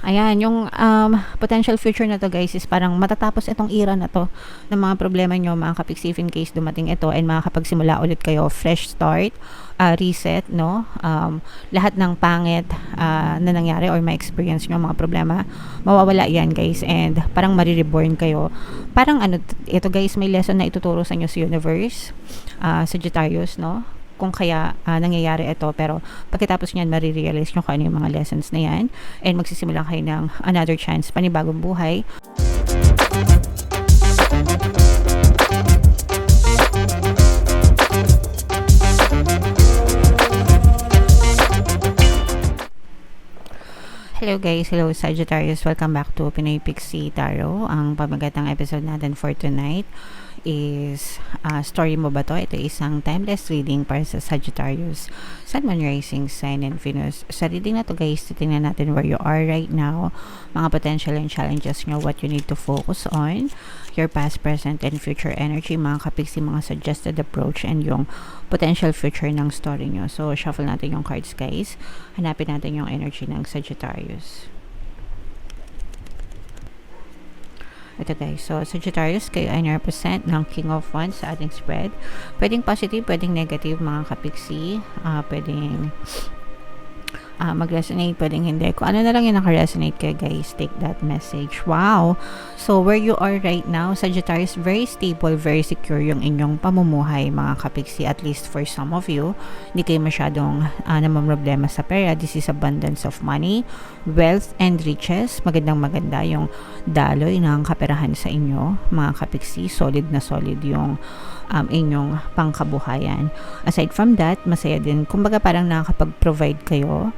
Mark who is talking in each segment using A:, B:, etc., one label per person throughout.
A: Ayan, yung potential future na to guys is parang matatapos itong era na to ng mga problema nyo mga kapiksif in case dumating ito and makakapagsimula ulit kayo, fresh start, reset, no? Lahat ng pangit na nangyari or ma-experience nyo mga problema, mawawala yan guys and parang marireborn kayo. Parang ito guys, may lesson na ituturo sa inyo sa universe, Sagittarius, no? Kung kaya nangyayari ito, pero pagkatapos niyan marirealize nyo kung ano yung mga lessons na yan and magsisimula kayo ng another chance, panibagong buhay. Hello guys, hello Sagittarius, welcome back to Pinoy Pixie Tarot. Ang pamagatang episode natin for tonight is story mo ba to? Ito isang timeless reading para sa Sagittarius, Sun, Moon, Rising, Sign, and Venus. Sa reading na to guys, titingnan natin where you are right now, mga potential and challenges nyo, what you need to focus on, your past, present, and future energy, mga kapiksi, mga suggested approach, and yung potential future ng story nyo. So, shuffle natin yung cards guys. Hanapin natin yung energy ng Sagittarius. Ito guys, so Sagittarius, kayo ay represent ng King of Wands sa ating spread. Pwedeng positive, pwedeng negative mga kapiksi, pwedeng mag-resonate, pwedeng hindi. Kung ano na lang yung naka-resonate kayo guys, take that message. Wow! So, where you are right now, Sagittarius, very stable, very secure yung inyong pamumuhay, mga kapiksi, at least for some of you. Hindi kayo masyadong namamroblema sa pera. This is abundance of money, wealth, and riches. Magandang maganda yung daloy ng kaperahan sa inyo, mga kapiksi. Solid na solid yung inyong pangkabuhayan. Aside from that, masaya din. Kumbaga parang nakakapag-provide kayo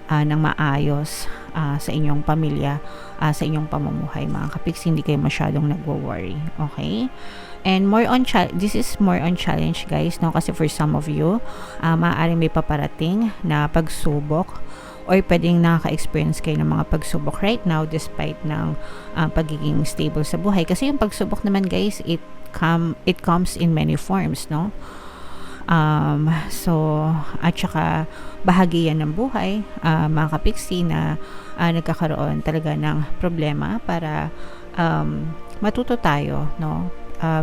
A: ng maayos sa inyong pamilya, sa inyong pamumuhay mga kapiksi, hindi kayo masyadong nagwo-worry, okay? And more on this is more on challenge guys, no? Kasi for some of you, maaaring may paparating na pagsubok or pwedeng nakaka-experience kayo ng mga pagsubok right now despite ng pagiging stable sa buhay. Kasi yung pagsubok naman guys, it comes in many forms, no? So, at saka bahagi yan ng buhay, mga kapiksi na nagkakaroon talaga ng problema para matuto tayo, no?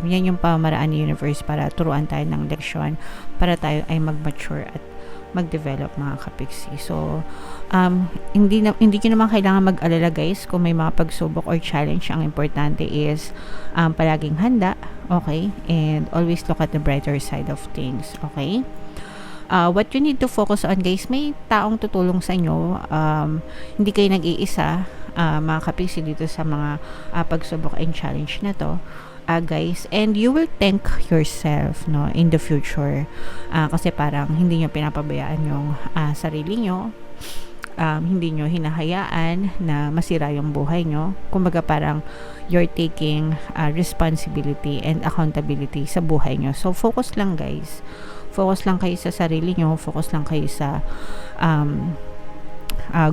A: Yan yung pamaraan ni universe para turuan tayo ng leksyon, para tayo ay mag-mature at mag-develop mga kapiksi. So, hindi nyo naman kailangan mag-alala guys kung may mga pagsubok or challenge. Ang importante is palaging handa, okay? And always look at the brighter side of things, okay? What you need to focus on guys, may taong tutulong sa inyo. Hindi kayo nag-iisa, mga kapiksi, dito sa mga pagsubok and challenge na to. Guys, and you will thank yourself, no, in the future, kasi parang hindi nyo pinapabayaan yung sarili nyo, hindi nyo hinahayaan na masira yung buhay nyo. Kumbaga parang you're taking responsibility and accountability sa buhay nyo. So focus lang guys, focus lang kayo sa sarili nyo, focus lang kayo sa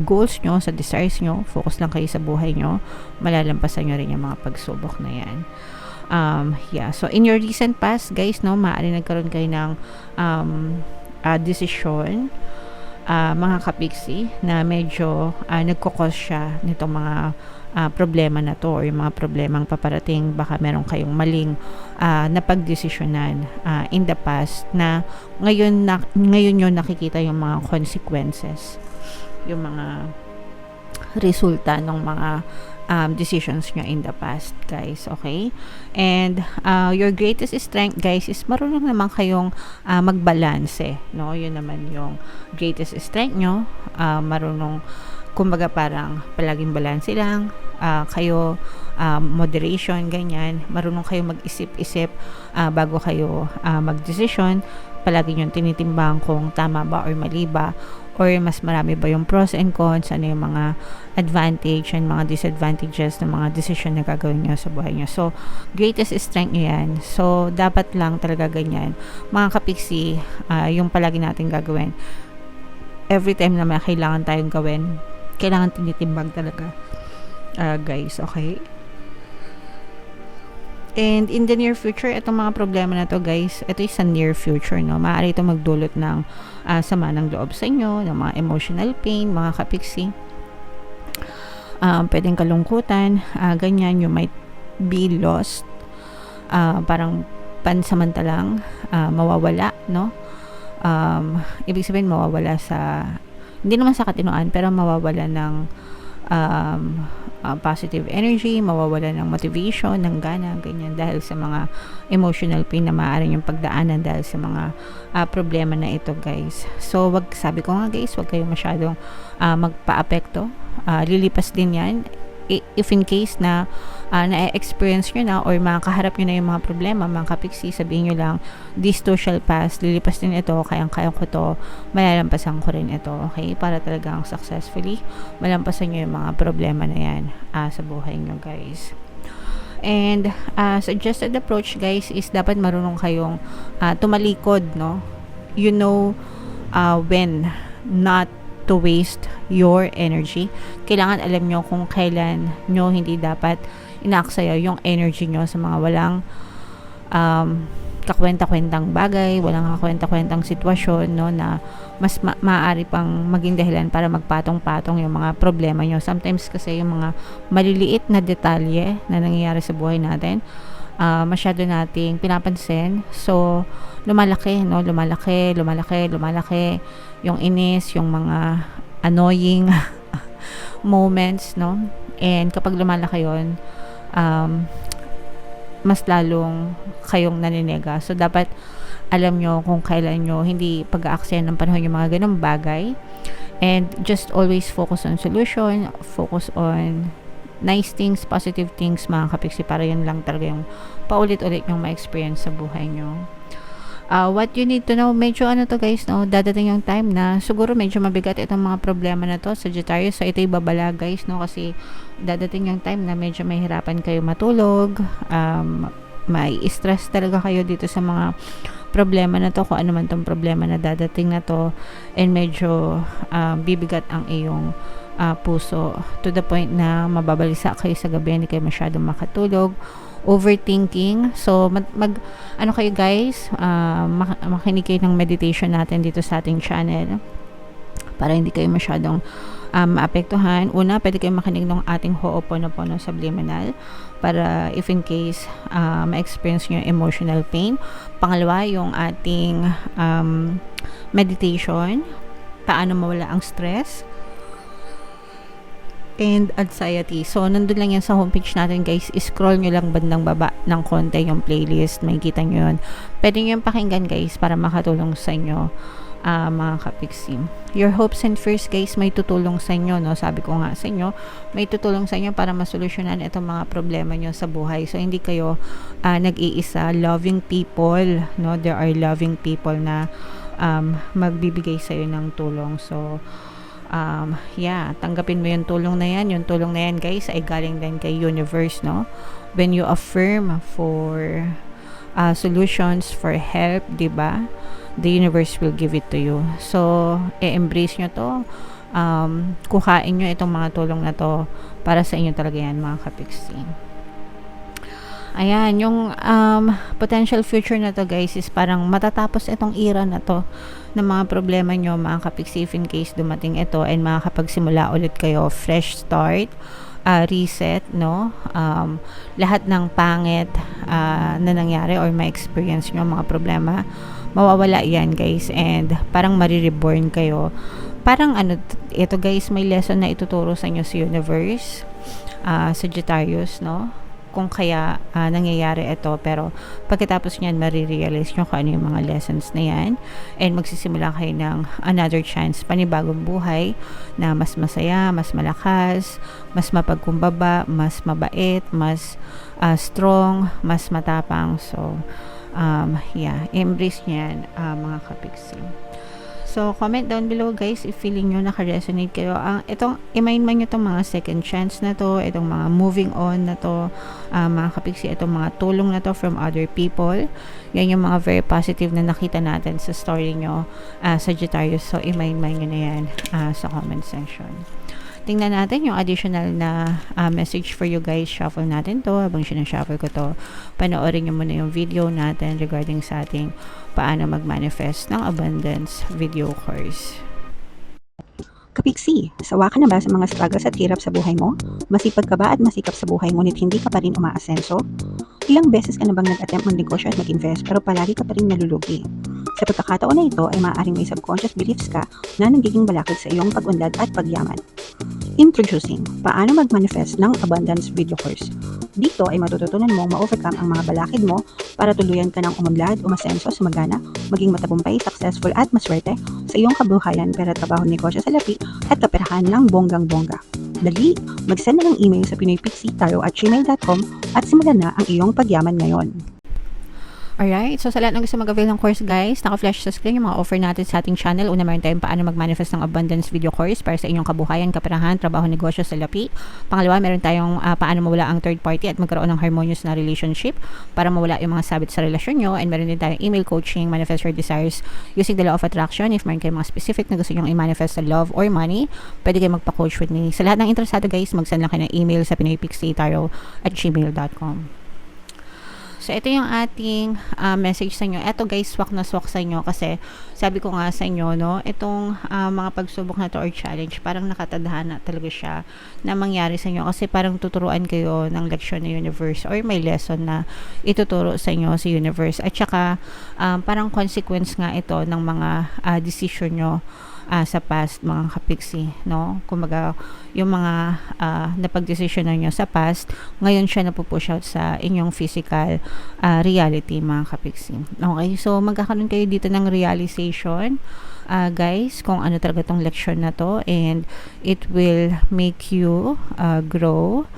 A: goals nyo, sa desires nyo, focus lang kayo sa buhay nyo, malalampasan nyo rin yung mga pagsubok na yan. So in your recent past guys, no, maaari nagkaroon kayo ng decision, mga kapiksi, na medyo nagkukos siya nitong mga problema na to or yung mga problemang paparating. Baka meron kayong maling napagdesisyonan in the past na ngayon nyo nakikita yung mga consequences, yung mga resulta ng mga decisions nyo in the past guys, okay? And your greatest strength guys is marunong naman kayong magbalanse, no? Yun naman yung greatest strength nyo, marunong, kumbaga parang palaging balanse lang kayo, moderation, ganyan, marunong kayo mag-isip-isip bago kayo mag-decision. Palagi nyo tinitimbang kung tama ba or mali ba, or mas marami ba yung pros and cons, ano yung mga advantage and mga disadvantages ng mga decision na gagawin nyo sa buhay nyo. So, greatest strength nyo yan. So, dapat lang talaga ganyan, mga kapiksi, yung palagi natin gagawin. Every time na may kailangan tayong gawin, kailangan tinitimbang talaga, guys, okay? And in the near future, itong mga problema na to guys, ito is sa near future, no? Maaari ito magdulot ng sama ng loob sa inyo, ng mga emotional pain, mga kapiksi. pwedeng kalungkutan, ganyan, you might be lost, parang pansamantalang mawawala, no? Ibig sabihin mawawala sa, hindi naman sa katinoan, pero mawawala ng positive energy, mawawala ng motivation, ng gana, ganyan, dahil sa mga emotional pain na maaaring yung pagdaanan dahil sa mga problema na ito, guys. So, sabi ko nga, guys, wag kayong masyadong magpa-apekto. Lilipas din yan. If in case na na-experience nyo na or makakaharap nyo na yung mga problema, mga kapiksi, sabihin nyo lang, this too shall pass, lilipas din ito, kayang-kaya ko to, malalampasan ko rin ito, okay? Para talagang successfully malampasan nyo yung mga problema na yan sa buhay nyo, guys. And suggested approach, guys, is dapat marunong kayong tumalikod, no? You know when not to waste your energy. Kailangan alam nyo kung kailan nyo hindi dapat inaaksaya yung energy nyo sa mga walang kakwenta-kwentang bagay, walang kakwenta-kwentang sitwasyon, no, na mas maaari pang maging dahilan para magpatong-patong yung mga problema nyo. Sometimes kasi yung mga maliliit na detalye na nangyayari sa buhay natin, masyado nating pinapansin. So, lumalaki, no? Lumalaki yung inis, yung mga annoying moments, no? And kapag lumalaki yun, mas lalong kayong naninega. So, dapat alam nyo kung kailan nyo hindi pag-aaksaya ng panahon yung mga ganong bagay. And just always focus on solution, focus on nice things, positive things, mga kapiksi, para yun lang talaga yung paulit-ulit yung ma-experience sa buhay nyo. What you need to know, medyo to, guys, no, dadating yung time na siguro medyo mabigat itong mga problema na to, Sagittarius. So, ito'y babala, guys, no, kasi dadating yung time na medyo mahirapan kayo matulog, may stress talaga kayo dito sa mga problema na to, kung ano man tong problema na dadating na to, and medyo bibigat ang iyong puso, to the point na mababalisa kayo sa gabi, hindi kayo masyadong makatulog, overthinking. So ano kayo, guys, makinig kayo ng meditation natin dito sa ating channel para hindi kayo masyadong maapektuhan. Una, pwede kayo makinig ng ating Ho'oponopono Subliminal para if in case ma-experience nyo emotional pain. Pangalawa, yung ating meditation, paano mawala ang stress and anxiety. So, nandun lang yan sa homepage natin, guys. Scroll nyo lang bandang baba ng konti yung playlist. May kita nyo yun. Pwede nyo yung pakinggan, guys, para makatulong sa inyo, mga kapiksi. Your hopes and fears, guys, may tutulong sa inyo, no? Sabi ko nga sa inyo, may tutulong sa inyo para masolusyonan itong mga problema nyo sa buhay. So, hindi kayo nag-iisa. Loving people, no? There are loving people na magbibigay sa iyo ng tulong. So, tanggapin mo yung tulong na yan. Yung tulong na yan, guys, ay galing din kay universe, no? When you affirm for solutions, for help, diba? The universe will give it to you. So, i-embrace nyo to. Kuhain nyo itong mga tulong na to. Para sa inyo talaga yan, mga kapiksi. Ayan, yung potential future na to, guys, is parang matatapos itong era na to ng mga problema nyo, mga kapiksi, in case dumating ito, and makakapagsimula ulit kayo, fresh start, reset, no? Lahat ng pangit na nangyari or ma-experience nyo, mga problema, mawawala yan, guys, and parang marireborn kayo. Parang ito, guys, may lesson na ituturo sa inyo sa universe, Sagittarius, no? Kung kaya nangyayari ito, pero pagkatapos niyan marirealize nyo kung ano yung mga lessons na yan, and magsisimula kayo ng another chance, panibagong buhay na mas masaya, mas malakas, mas mapagkumbaba, mas mabait, mas strong, mas matapang. So embrace nyo yan, mga kapiksi. So, comment down below, guys, if feeling nyo naka-resonate kayo. Itong, i-mind nyo itong mga second chance na to, itong mga moving on na to, mga kapiksi, itong mga tulong na to from other people. Yan yung mga very positive na nakita natin sa story nyo, Sagittarius. So, i-mind nyo na yan sa comment section. Tingnan natin yung additional na message for you, guys. Shuffle natin to. Habang sinashuffle ko to, panoorin nyo muna yung video natin regarding sa ating paano mag-manifest ng abundance video course.
B: Kapiksi, sawa ka na ba sa mga struggles at hirap sa buhay mo? Masipag ka ba at masikap sa buhay ngunit hindi ka pa rin umaasenso? Ilang beses ka na bang nag-attempt magnegosyo at mag-invest pero palagi ka pa rin nalulugi? Sa pagkakataon na ito ay maaaring may subconscious beliefs ka na nagiging balakid sa iyong pag-unlad at pagyaman. Introducing, paano mag-manifest ng abundance video course. Dito ay matututunan mong ma-overcome ang mga balakid mo para tuluyan ka ng umunlad, umasenso, sumagana, maging matagumpay, successful at maswerte sa iyong kabuhayan, pera, trabaho, negosyo sa lapi at kaperahan ng bonggang-bongga. Dali, mag-send na ng email sa pinoypixie@gmail.com at simulan na ang iyong pagyaman ngayon.
A: Alright, so sa lahat ng gusto mag-avail ng course guys, naka-flash sa screen yung mga offer natin sa ating channel. Una, meron tayong paano mag-manifest ng abundance video course para sa inyong kabuhayan, kaperahan, trabaho, negosyo sa lapi. Pangalawa, meron tayong paano mawala ang third party at magkaroon ng harmonious na relationship para mawala yung mga sabit sa relasyon nyo. And meron din tayong email coaching, manifest your desires using the law of attraction. If meron kayong mga specific na gusto nyong i-manifest sa love or money, pwede kayong magpa-coach with me. Sa lahat ng interesado guys, mag-send lang kayo ng email sa pinoypixie@gmail.com. So, ito yung ating message sa inyo. Ito guys, swak na swak sa inyo kasi sabi ko nga sa inyo, no, itong mga pagsubok na to or challenge, parang nakatadhana talaga siya na mangyari sa inyo kasi parang tuturuan kayo ng leksyon ng universe or may lesson na ituturo sa inyo sa universe. At saka, parang consequence nga ito ng mga decision nyo sa past, mga kapiksi, no? Kumbaga, yung mga napag-decision nyo sa past, ngayon siya napupush out sa inyong physical reality, mga kapiksi. Okay, so magkakaroon kayo dito ng realization, guys, kung ano talaga tong leksyon na to, and it will make you grow,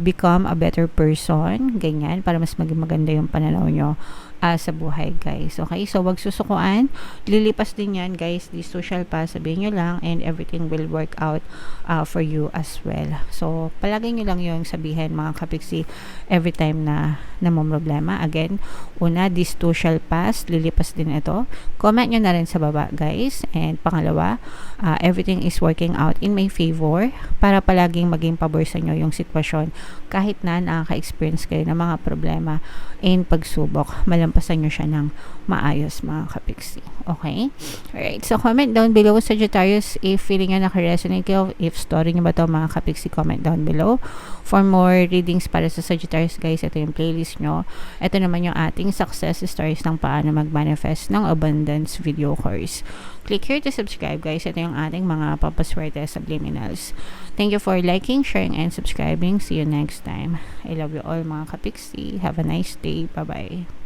A: become a better person, ganyan, para mas maging maganda yung pananaw nyo sa buhay guys. Okay, so wag susukuan, lilipas din yan guys, this social pass, sabihin nyo lang and everything will work out for you as well. So palagi nyo lang yung sabihin, mga kapiksi, every time na namumroblema. Again, una, this social pass, lilipas din ito. Comment nyo na rin sa baba guys. And pangalawa, everything is working out in my favor para palaging maging pabor sa inyo yung sitwasyon kahit na nakaka-experience kayo ng mga problema in pagsubok, malampasan nyo siya ng maayos, mga kapiksi. Okay? Alright, so comment down below, Sagittarius, if feeling nyo naka-resonate kayo, if story nyo ba to, mga kapiksi, comment down below. For more readings para sa Sagittarius guys, ito yung playlist nyo. Ito naman yung ating success stories ng paano mag-manifest ng abundance video course. Click here to subscribe guys. Ito yung ating mga papaswerte subliminals. Thank you for liking, sharing, and subscribing. See you next time. I love you all, mga kapiksi. Have a nice day. Bye-bye.